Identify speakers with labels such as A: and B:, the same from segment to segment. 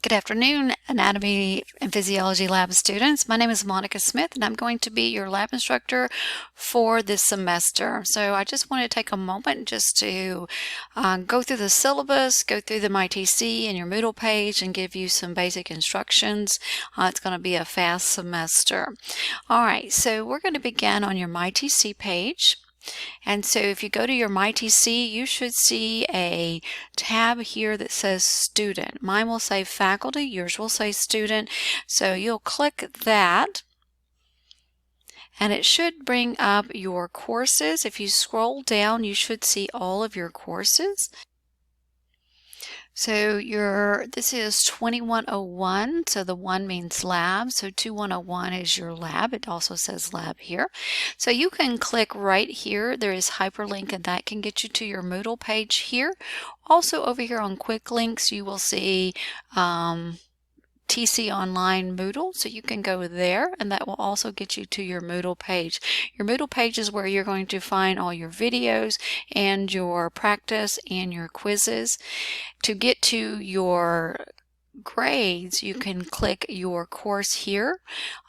A: Good afternoon, Anatomy and Physiology Lab students. My name is Monica Smith, and I'm going to be your lab instructor for this semester. So I just want to take a moment just to go through the syllabus, go through the MyTC and your Moodle page, and give you some basic instructions. It's going to be a fast semester. All right, so we're going to begin on your MyTC page. And so if you go to your MyTC, you should see a tab here that says student. Mine will say faculty, yours will say student. So you'll click that and it should bring up your courses. If you scroll down, you should see all of your courses. So this is 2101, so the 1 means lab, so 2101 is your lab. It also says lab here. So you can click right here. There is hyperlink, and that can get you to your Moodle page here. Also over here on quick links, you will see TC Online Moodle, so you can go there, and that will also get you to your Moodle page. Your Moodle page is where you're going to find all your videos and your practice and your quizzes. To get to your grades, you can click your course here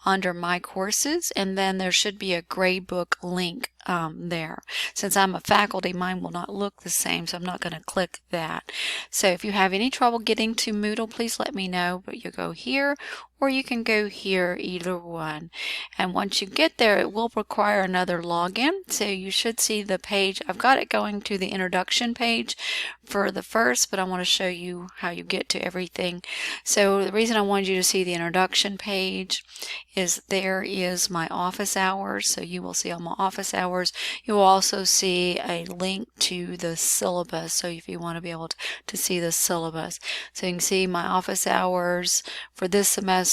A: under My Courses, and then there should be a gradebook link there. Since I'm a faculty, mine will not look the same, so I'm not going to click that. So if you have any trouble getting to Moodle, please let me know, but you go here or you can go here, either one. And once you get there, it will require another login. So you should see the page. I've got it going to the introduction page for the first, but I want to show you how you get to everything. So the reason I wanted you to see the introduction page is there is my office hours. So you will see all my office hours. You will also see a link to the syllabus. So if you want to be able to see the syllabus. So you can see my office hours for this semester.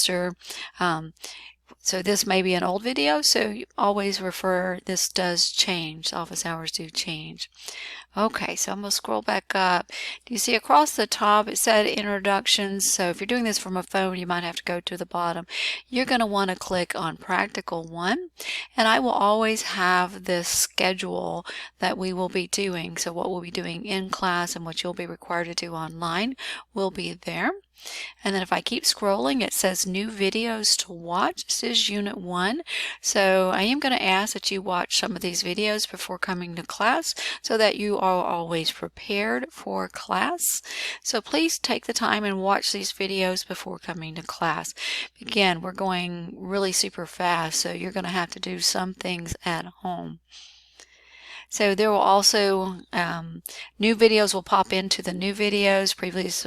A: So this may be an old video, so you always refer, this does change. Office hours do change. Okay, so I'm going to scroll back up. Do you see across the top it said introductions? So if you're doing this from a phone, you might have to go to the bottom. You're going to want to click on Practical 1, and I will always have this schedule that we will be doing. So what we'll be doing in class and what you'll be required to do online will be there. And then if I keep scrolling, it says new videos to watch. This is Unit 1. So I am going to ask that you watch some of these videos before coming to class so that you are always prepared for class. So please take the time and watch these videos before coming to class. Again, we're going really super fast, so you're going to have to do some things at home. So there will also, new videos will pop into the new videos, previous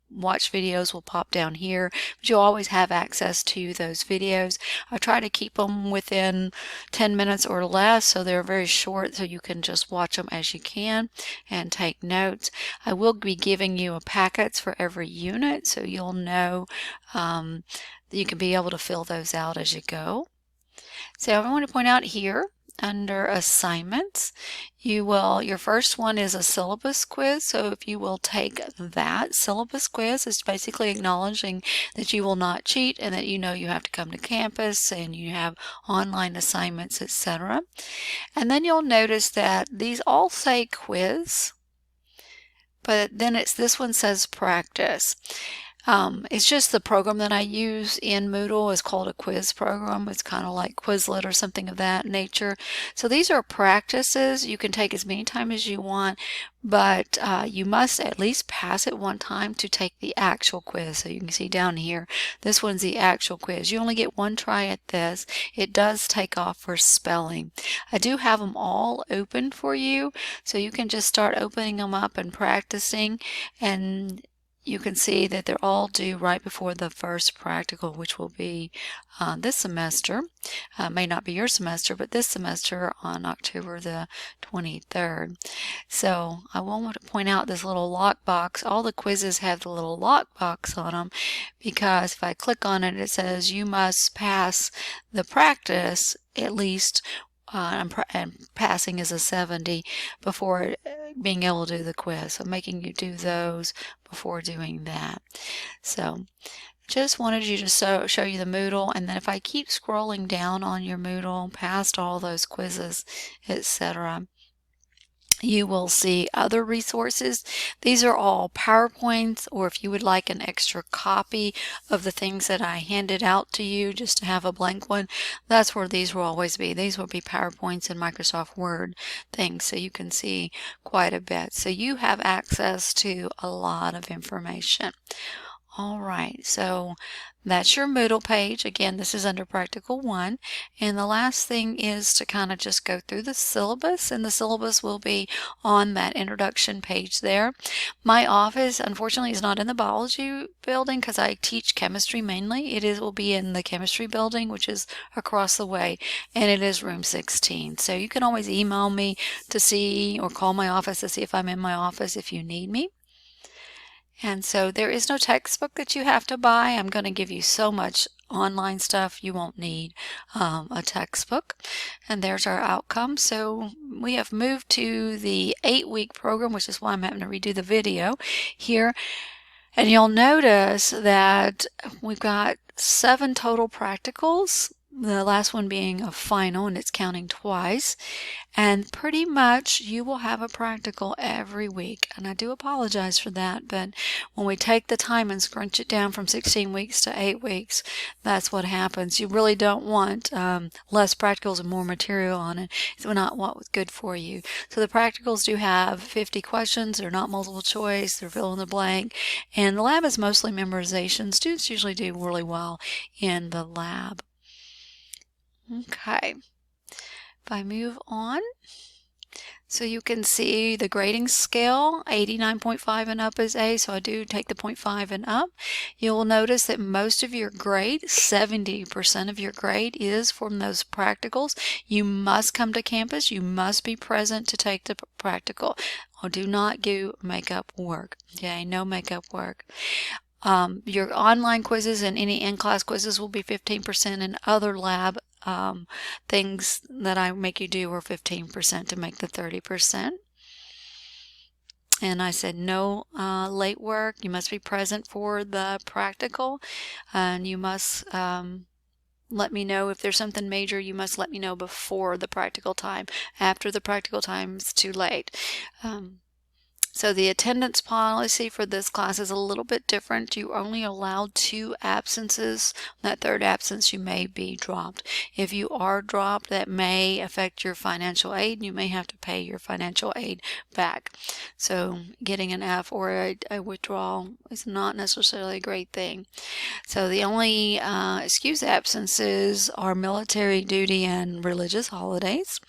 A: watch videos will pop down here, but you'll always have access to those videos. I try to keep them within 10 minutes or less, so they're very short, so you can just watch them as you can and take notes. I will be giving you a packets for every unit, so you'll know you can be able to fill those out as you go. So I want to point out here, under assignments, your first one is a syllabus quiz. So if you will take that syllabus quiz, it's basically acknowledging that you will not cheat and that you know you have to come to campus and you have online assignments, etc. And then you'll notice that these all say quiz, but then this one says practice. It's just the program that I use in Moodle is called a quiz program. It's kind of like Quizlet or something of that nature. So these are practices. You can take as many times as you want, but you must at least pass it one time to take the actual quiz. So you can see down here, this one's the actual quiz. You only get one try at this. It does take off for spelling. I do have them all open for you, so you can just start opening them up and practicing, and you can see that they're all due right before the first practical, which will be this semester. May not be your semester, but this semester on October the 23rd. So I want to point out this little lockbox. All the quizzes have the little lockbox on them because if I click on it, it says you must pass the practice at least and passing is a 70 before being able to do the quiz. So making you do those before doing that. So just wanted you to show you the Moodle, and then if I keep scrolling down on your Moodle past all those quizzes, etc., You will see other resources. These are all PowerPoints, or if you would like an extra copy of the things that I handed out to you just to have a blank one, that's where these will always be. These will be PowerPoints and Microsoft Word things, so you can see quite a bit. So you have access to a lot of information. All right, so that's your Moodle page. Again, this is under Practical 1. And the last thing is to kind of just go through the syllabus, and the syllabus will be on that introduction page there. My office, unfortunately, is not in the biology building because I teach chemistry mainly. Will be in the chemistry building, which is across the way, and it is room 16. So you can always email me to see, or call my office to see if I'm in my office if you need me. And so there is no textbook that you have to buy. I'm going to give you so much online stuff you won't need a textbook. And there's our outcome. So we have moved to the 8-week program, which is why I'm having to redo the video here. And you'll notice that we've got 7 total practicals, the last one being a final, and it's counting twice. And pretty much you will have a practical every week. And I do apologize for that, but when we take the time and scrunch it down from 16 weeks to 8 weeks, that's what happens. You really don't want less practicals and more material on it. It's not what's good for you. So the practicals do have 50 questions. They're not multiple choice. They're fill in the blank. And the lab is mostly memorization. Students usually do really well in the lab. Okay. If I move on, so you can see the grading scale, 89.5 and up is A, so I do take the 0.5 and up. You'll notice that most of your grade, 70% of your grade, is from those practicals. You must come to campus. You must be present to take the practical. Do not do makeup work. Okay, no makeup work. Your online quizzes and any in-class quizzes will be 15%, and other lab things that I make you do are 15% to make the 30%. And I said no late work. You must be present for the practical, and you must let me know if there's something major. You must let me know before the practical time. After the practical time, it's too late. So the attendance policy for this class is a little bit different. You only allowed 2 absences. That third absence, you may be dropped. If you are dropped, that may affect your financial aid, and you may have to pay your financial aid back. So getting an F or a withdrawal is not necessarily a great thing. So the only excused absences are military duty and religious holidays.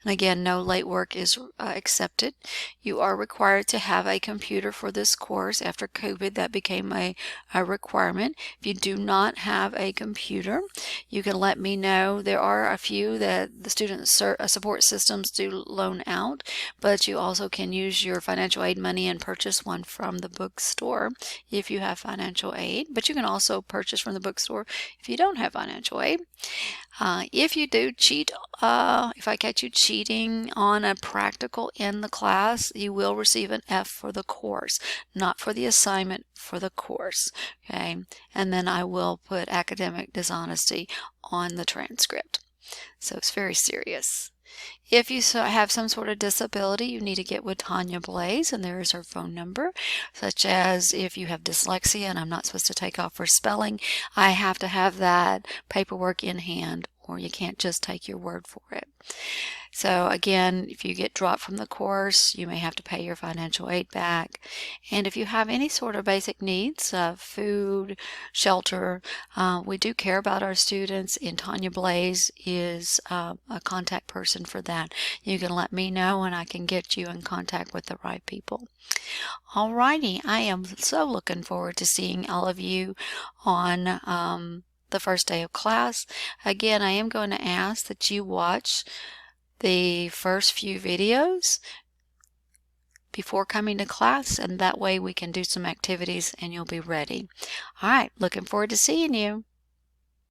A: And again, no late work is accepted. You are required to have a computer for this course. After COVID, that became a requirement. If you do not have a computer, you can let me know. There are a few that the student support systems do loan out, but you also can use your financial aid money and purchase one from the bookstore if you have financial aid. But you can also purchase from the bookstore if you don't have financial aid. If you do cheat, if I catch you cheating on a practical in the class, you will receive an F for the course, not for the assignment, for the course. Okay, and then I will put academic dishonesty on the transcript. So it's very serious. If you have some sort of disability, you need to get with Tanya Blaze, and there is her phone number, such as if you have dyslexia and I'm not supposed to take off for spelling, I have to have that paperwork in hand, or you can't just take your word for it. So again, if you get dropped from the course, you may have to pay your financial aid back. And if you have any sort of basic needs, food, shelter, we do care about our students, and Tanya Blaze is a contact person for that. You can let me know and I can get you in contact with the right people. Alrighty, I am so looking forward to seeing all of you on the first day of class. Again, I am going to ask that you watch the first few videos before coming to class, and that way we can do some activities and you'll be ready. All right, looking forward to seeing you.